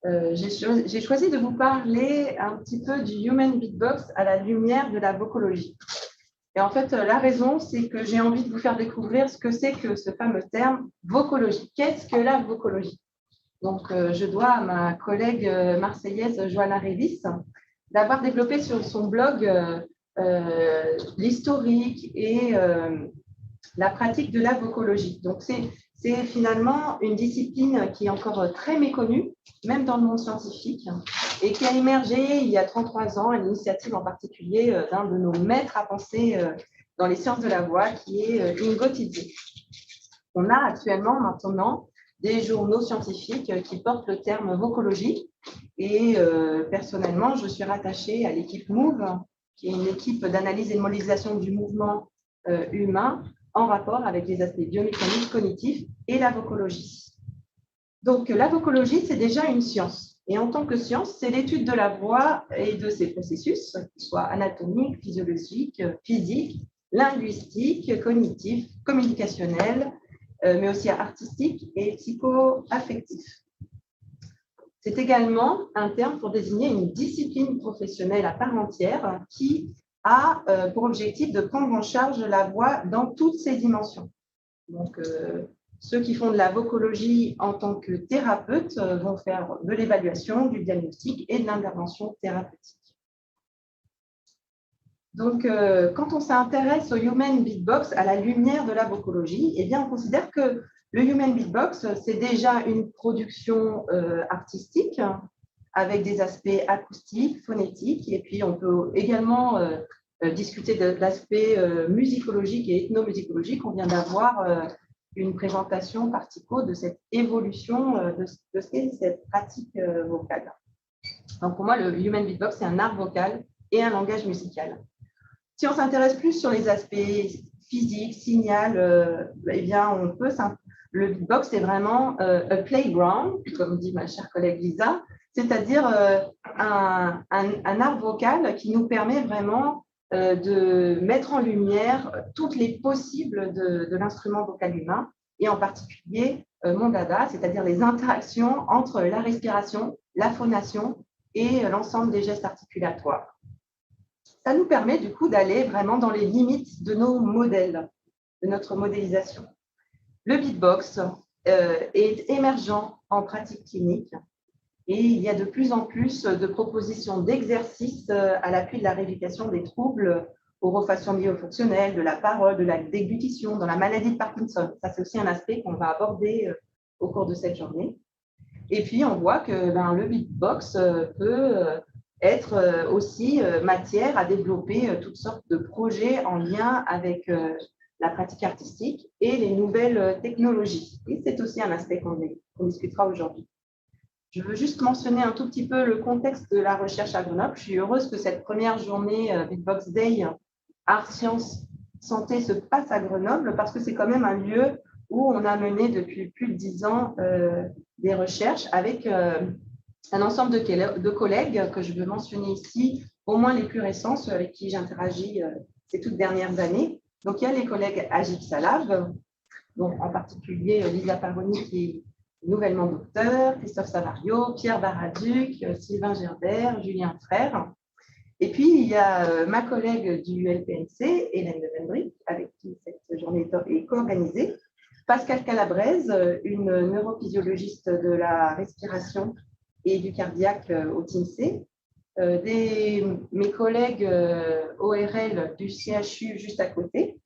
J'ai choisi de vous parler un petit peu du Human Beatbox à la lumière de la vocologie. Et en fait, la raison, c'est que j'ai envie de vous faire découvrir ce que c'est que ce fameux terme vocologie. Qu'est-ce que la vocologie? Donc, je dois à ma collègue marseillaise Joanna Révis d'avoir développé sur son blog l'historique et la pratique de la vocologie. Donc, c'est finalement une discipline qui est encore très méconnue, même dans le monde scientifique, et qui a émergé il y a 33 ans à l'initiative en particulier d'un de nos maîtres à penser dans les sciences de la voix, qui est Ingo Tizzi. On a actuellement maintenant des journaux scientifiques qui portent le terme vocologie, et personnellement, je suis rattachée à l'équipe MOVE, qui est une équipe d'analyse et de modélisation du mouvement humain en rapport avec les aspects biomécaniques, cognitifs et la vocologie. Donc, la vocologie, c'est déjà une science. Et en tant que science, c'est l'étude de la voix et de ses processus, qu'ils soient anatomiques, physiologiques, physiques, linguistiques, cognitifs, communicationnels, mais aussi artistiques et psycho-affectifs. C'est également un terme pour désigner une discipline professionnelle à part entière qui a pour objectif de prendre en charge la voix dans toutes ses dimensions. Donc, ceux qui font de la vocologie en tant que thérapeute vont faire de l'évaluation, du diagnostic et de l'intervention thérapeutique. Donc, quand on s'intéresse au Human Beatbox à la lumière de la vocologie, eh bien, on considère que le Human Beatbox, c'est déjà une production artistique avec des aspects acoustiques, phonétiques, et puis on peut également discuter de l'aspect musicologique et ethnomusicologique. On vient d'avoir une présentation par Tico de cette évolution de ce qu'est cette pratique vocale. Donc pour moi, le Human Beatbox, c'est un art vocal et un langage musical. Si on s'intéresse plus sur les aspects physiques, signal, eh bien, le beatbox, c'est vraiment a playground, comme dit ma chère collègue Lisa, c'est-à-dire un art vocal qui nous permet vraiment de mettre en lumière toutes les possibles de l'instrument vocal humain, et en particulier mon dada, c'est-à-dire les interactions entre la respiration, la phonation et l'ensemble des gestes articulatoires. Ça nous permet du coup d'aller vraiment dans les limites de nos modèles, de notre modélisation. Le beatbox est émergent en pratique clinique et il y a de plus en plus de propositions d'exercices à l'appui de la rééducation des troubles orofaciaux myofonctionnels, de la parole, de la déglutition, dans la maladie de Parkinson. Ça, c'est aussi un aspect qu'on va aborder au cours de cette journée. Et puis, on voit que le beatbox peut être aussi matière à développer toutes sortes de projets en lien avec la pratique artistique et les nouvelles technologies. Et c'est aussi un aspect qu'on discutera aujourd'hui. Je veux juste mentionner un tout petit peu le contexte de la recherche à Grenoble. Je suis heureuse que cette première journée Beatbox Day Art, Sciences, Santé se passe à Grenoble parce que c'est quand même un lieu où on a mené depuis plus de 10 ans des recherches avec un ensemble de collègues que je veux mentionner ici, au moins les plus récents, ceux avec qui j'interagis ces toutes dernières années. Donc, il y a les collègues Agip Salav, donc en particulier Lisa Paroni qui est nouvellement docteur, Christophe Savario, Pierre Baraduc, Sylvain Gerbert, Julien Frère. Et puis, il y a ma collègue du LPNC, Hélène Levenbrick, avec qui cette journée est co-organisée, Pascal Calabrese, une neurophysiologiste de la respiration et du cardiaque au TINSEE, mes collègues ORL du CHU juste à côté,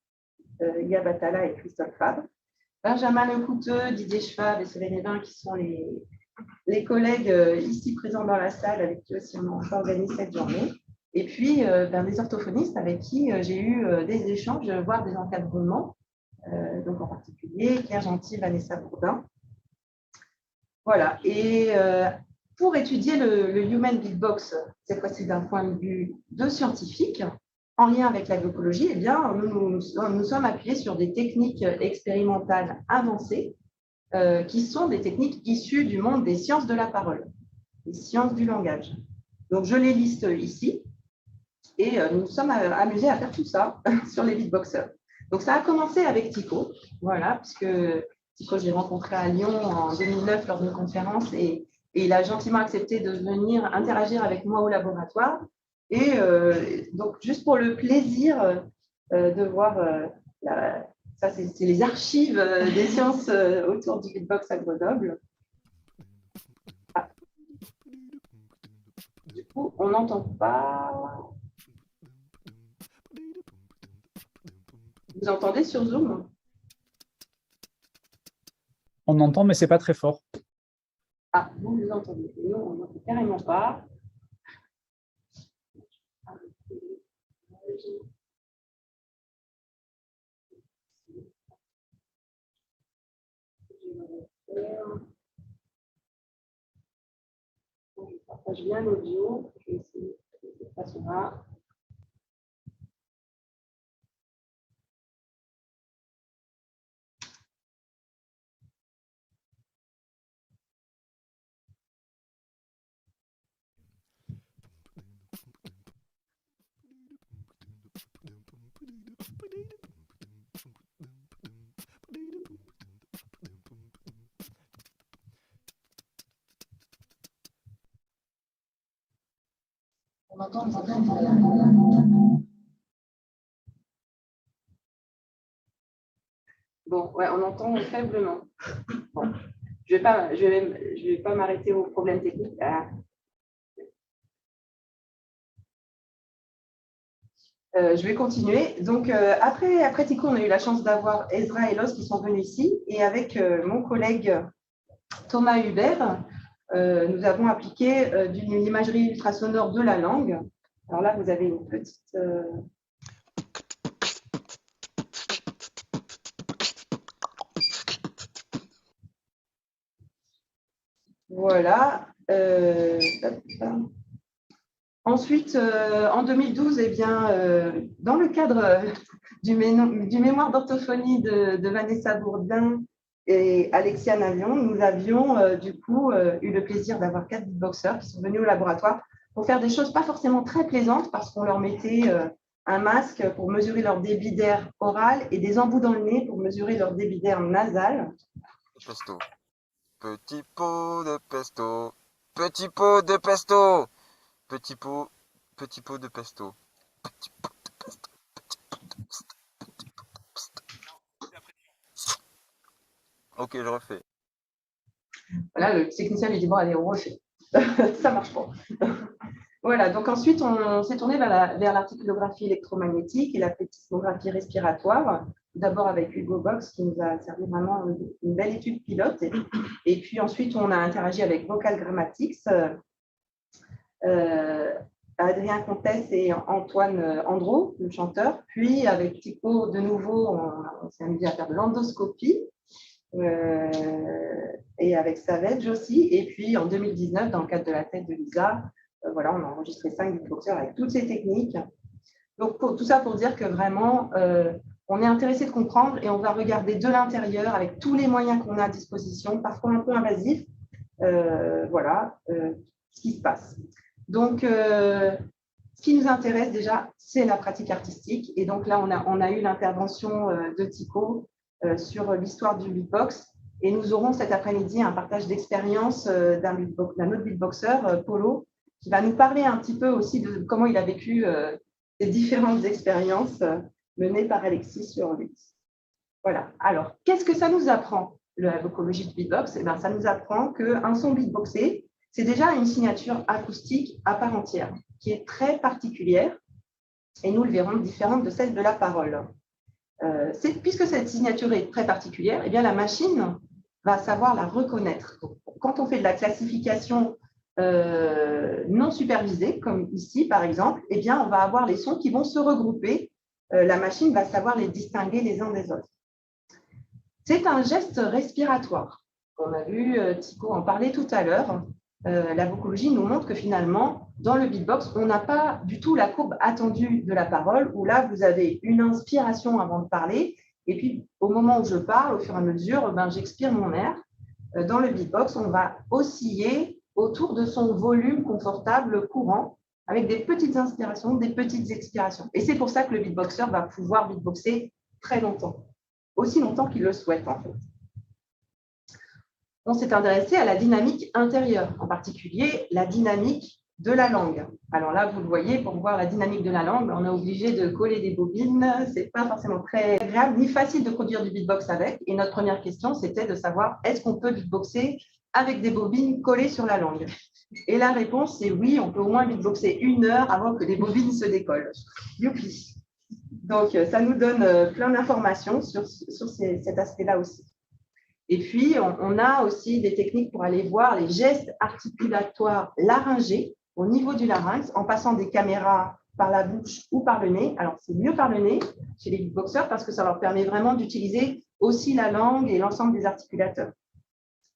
Yab Atala et Christophe Fabre, Benjamin Lecouteux, Didier Schwab et Céline Hévin qui sont les collègues ici présents dans la salle avec qui aussi on organise cette journée. Et puis des orthophonistes avec qui j'ai eu des échanges, voire des encadrements, donc en particulier Claire Gentil, Vanessa Bourdin. Voilà. Et pour étudier le Human Beatbox, cette fois-ci d'un point de vue de scientifique, en lien avec la vocologie, eh bien, nous sommes appuyés sur des techniques expérimentales avancées qui sont des techniques issues du monde des sciences de la parole, des sciences du langage. Donc, je les liste ici et nous nous sommes amusés à faire tout ça sur les beatboxers. Donc, ça a commencé avec Tico, voilà, puisque Tico, j'ai rencontré à Lyon en 2009 lors d'une conférence et et il a gentiment accepté de venir interagir avec moi au laboratoire. Et donc, juste pour le plaisir de voir, ça c'est les archives des sciences autour du beatbox à Grenoble. Ah. Du coup, on n'entend pas. Vous entendez sur Zoom? On entend, mais c'est pas très fort. Ah, vous entendez. Nous, on n'entend carrément pas. Je partage bien l'audio. Je vais essayer de cette façon-là. On entend, on entend. Bon, ouais, on entend faiblement. Bon, je vais pas m'arrêter aux problèmes techniques. Je vais continuer. Donc, après Tico, on a eu la chance d'avoir Ezra et Los qui sont venus ici. Et avec mon collègue Thomas Hubert, nous avons appliqué une imagerie ultrasonore de la langue. Alors là, vous avez une petite... Voilà. Ensuite, en 2012, eh bien, dans le cadre du mémoire d'orthophonie de Vanessa Bourdin et Alexia Navion, nous avions du coup eu le plaisir d'avoir 4 beatboxers qui sont venus au laboratoire pour faire des choses pas forcément très plaisantes parce qu'on leur mettait un masque pour mesurer leur débit d'air oral et des embouts dans le nez pour mesurer leur débit d'air nasal. Pesto. Petit pot de pesto. Petit pot de pesto. Petit pot de pesto. Petit pot de pesto. Petit pot de pesto. Petit pot de pesto. Ok, je refais. Voilà, le technicien lui dit bon, allez, on refait. Ça marche pas. Voilà, donc ensuite, on s'est tourné vers l'articulographie électromagnétique et la plethysmographie respiratoire, d'abord avec Hugo Box, qui nous a servi vraiment une belle étude pilote. Et puis ensuite, on a interagi avec Vocal Grammatics, Adrien Comtesse et Antoine Andro, le chanteur. Puis avec Tico, de nouveau, on s'est amusé à faire de l'endoscopie. Et avec Savage aussi. Et puis en 2019, dans le cadre de la tête de Lisa, voilà, on a enregistré 5 beatboxers avec toutes ces techniques. Donc tout ça pour dire que vraiment, on est intéressé de comprendre et on va regarder de l'intérieur avec tous les moyens qu'on a à disposition, parfois un peu invasifs, voilà, ce qui se passe. Donc, ce qui nous intéresse déjà, c'est la pratique artistique. Et donc là, on a eu l'intervention de Tico sur l'histoire du beatbox. Et nous aurons cet après-midi un partage d'expérience d'un autre beatboxer, Polo, qui va nous parler un petit peu aussi de comment il a vécu ces différentes expériences menées par Alexis sur lui. Voilà. Alors, qu'est-ce que ça nous apprend, la vocologie du beatbox? Eh bien, ça nous apprend qu'un son beatboxé, c'est déjà une signature acoustique à part entière, qui est très particulière, et nous le verrons, différente de celle de la parole. Puisque cette signature est très particulière, eh bien, la machine va savoir la reconnaître. Donc, quand on fait de la classification non supervisée, comme ici par exemple, eh bien, on va avoir les sons qui vont se regrouper. La machine va savoir les distinguer les uns des autres. C'est un geste respiratoire. On a vu Tico en parler tout à l'heure. La vocologie nous montre que finalement, dans le beatbox, on n'a pas du tout la courbe attendue de la parole, où là, vous avez une inspiration avant de parler, et puis au moment où je parle, au fur et à mesure, ben, j'expire mon air. Dans le beatbox, on va osciller autour de son volume confortable courant, avec des petites inspirations, des petites expirations. Et c'est pour ça que le beatboxer va pouvoir beatboxer très longtemps, aussi longtemps qu'il le souhaite en fait. on s'est intéressé à la dynamique intérieure, en particulier la dynamique de la langue. Alors là, vous le voyez, pour voir la dynamique de la langue, on est obligé de coller des bobines. Ce n'est pas forcément très agréable ni facile de produire du beatbox avec. Et notre première question, c'était de savoir, est-ce qu'on peut beatboxer avec des bobines collées sur la langue? Et la réponse, c'est oui, on peut au moins beatboxer 1 heure avant que les bobines se décollent. Youpi! Donc, ça nous donne plein d'informations sur cet aspect-là aussi. Et puis, on a aussi des techniques pour aller voir les gestes articulatoires laryngés au niveau du larynx en passant des caméras par la bouche ou par le nez. Alors, c'est mieux par le nez chez les beatboxers parce que ça leur permet vraiment d'utiliser aussi la langue et l'ensemble des articulateurs.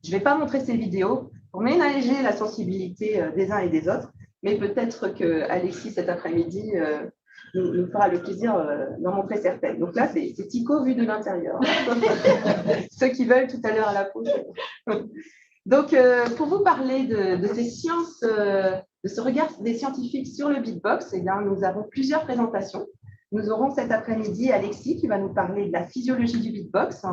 Je ne vais pas montrer ces vidéos pour ménager la sensibilité des uns et des autres, mais peut-être qu'Alexis, cet après-midi, nous fera le plaisir d'en montrer certaines. Donc là, c'est Tico vu de l'intérieur. Ceux qui veulent tout à l'heure à la pause. Donc, pour vous parler de ces sciences, de ce regard des scientifiques sur le beatbox, eh bien, nous avons plusieurs présentations. Nous aurons cet après-midi Alexis qui va nous parler de la physiologie du beatbox,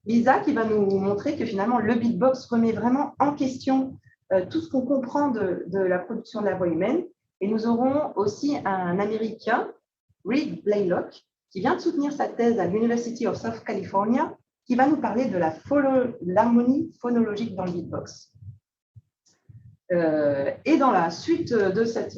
Lisa qui va nous montrer que finalement le beatbox remet vraiment en question tout ce qu'on comprend de la production de la voix humaine. Et nous aurons aussi un Américain, Reed Blaylock, qui vient de soutenir sa thèse à l'University of South California, qui va nous parler de l'harmonie phonologique dans le beatbox. Et dans la suite de cette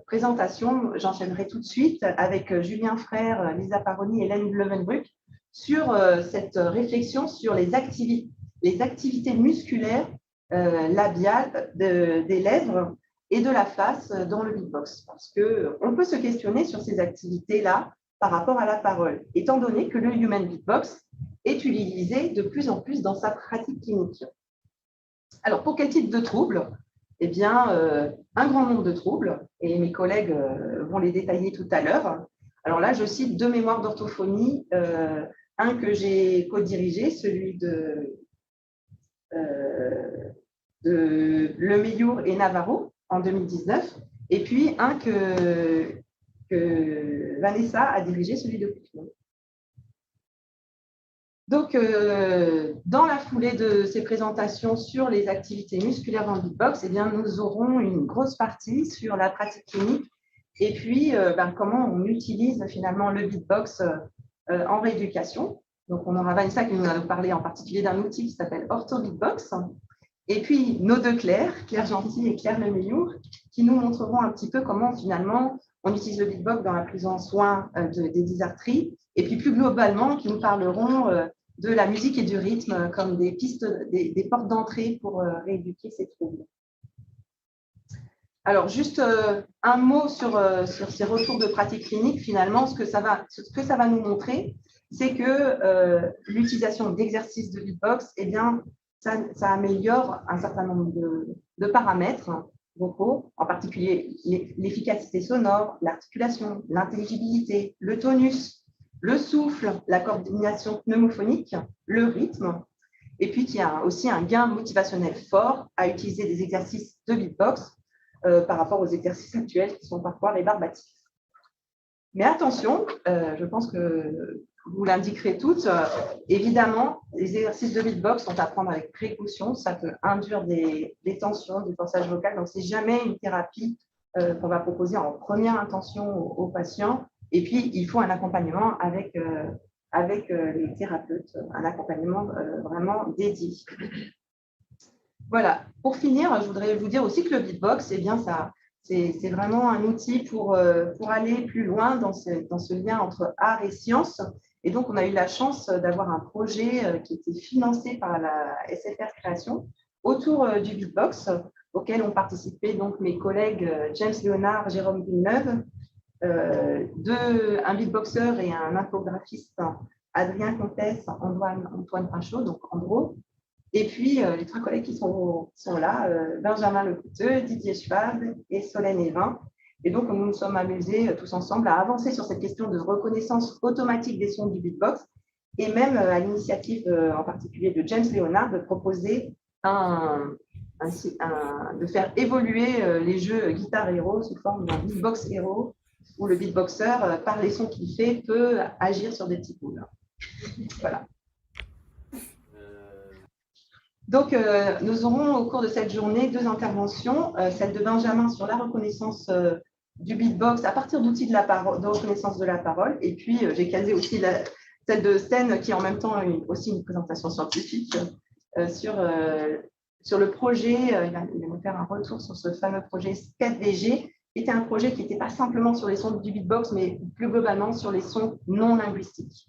présentation, j'enchaînerai tout de suite avec Julien Frère, Lisa Paroni et Hélène Levenbruck sur cette réflexion sur les activités musculaires labiales des lèvres et de la face dans le beatbox. Parce qu'on peut se questionner sur ces activités-là par rapport à la parole, étant donné que le human beatbox est utilisé de plus en plus dans sa pratique clinique. Alors, pour quel type de troubles? Eh bien, un grand nombre de troubles, et mes collègues vont les détailler tout à l'heure. Alors là, je cite 2 mémoires d'orthophonie, un que j'ai co-dirigé, celui de Lemeyur et Navarro en 2019, et puis un que Vanessa a dirigé, celui de Putman. Donc, dans la foulée de ces présentations sur les activités musculaires dans le beatbox, eh bien, nous aurons une grosse partie sur la pratique clinique et puis comment on utilise finalement le beatbox en rééducation. Donc, on aura Vanessa qui nous va nous parler en particulier d'un outil qui s'appelle OrthoBeatbox. Et puis, nos 2 Claire Gentil et Claire Lemeyur, qui nous montreront un petit peu comment finalement on utilise le beatbox dans la prise en soin des dysarthries. Et puis, plus globalement, qui nous parleront de la musique et du rythme comme des pistes, des portes d'entrée pour rééduquer ces troubles. Alors, juste un mot sur ces retours de pratique clinique. Finalement, ce que ça va nous montrer, c'est que l'utilisation d'exercices de beatbox, eh bien, ça améliore un certain nombre de paramètres vocaux, en particulier l'efficacité sonore, l'articulation, l'intelligibilité, le tonus, le souffle, la coordination pneumophonique, le rythme, et puis qu'il y a aussi un gain motivationnel fort à utiliser des exercices de beatbox par rapport aux exercices actuels qui sont parfois rébarbatifs. Mais attention, je pense que vous l'indiquerez toutes, évidemment, les exercices de beatbox sont à prendre avec précaution, ça peut induire des tensions, du forçage vocal, donc c'est jamais une thérapie qu'on va proposer en première intention aux patients. Et puis, il faut un accompagnement avec les thérapeutes, un accompagnement vraiment dédié. Voilà. Pour finir, je voudrais vous dire aussi que le beatbox, eh bien, c'est vraiment un outil pour aller plus loin dans ce lien entre art et science. Et donc, on a eu la chance d'avoir un projet qui était financé par la SFR Création autour du beatbox, auquel ont participé donc mes collègues James Léonard, Jérôme Villeneuve, un beatboxer et un infographiste, Adrien Comtesse, Antoine Pinchot, donc Andro, et puis les 3 collègues qui sont là, Benjamin Lecouteux, Didier Schwab et Solène Evin. Et donc, nous nous sommes amusés tous ensemble à avancer sur cette question de reconnaissance automatique des sons du beatbox, et même à l'initiative en particulier de James Léonard de proposer de faire évoluer les jeux Guitar Hero sous forme d'un beatbox hero, où le beatboxer, par les sons qu'il fait, peut agir sur des petits boules. Voilà. Donc, nous aurons au cours de cette journée 2 interventions, celle de Benjamin sur la reconnaissance du beatbox à partir d'outils de reconnaissance de la parole. Et puis, j'ai casé aussi celle de Sten qui est en même temps aussi une présentation scientifique sur le projet. Il va nous faire un retour sur ce fameux projet 4DG, qui était un projet qui n'était pas simplement sur les sons du beatbox, mais plus globalement sur les sons non linguistiques.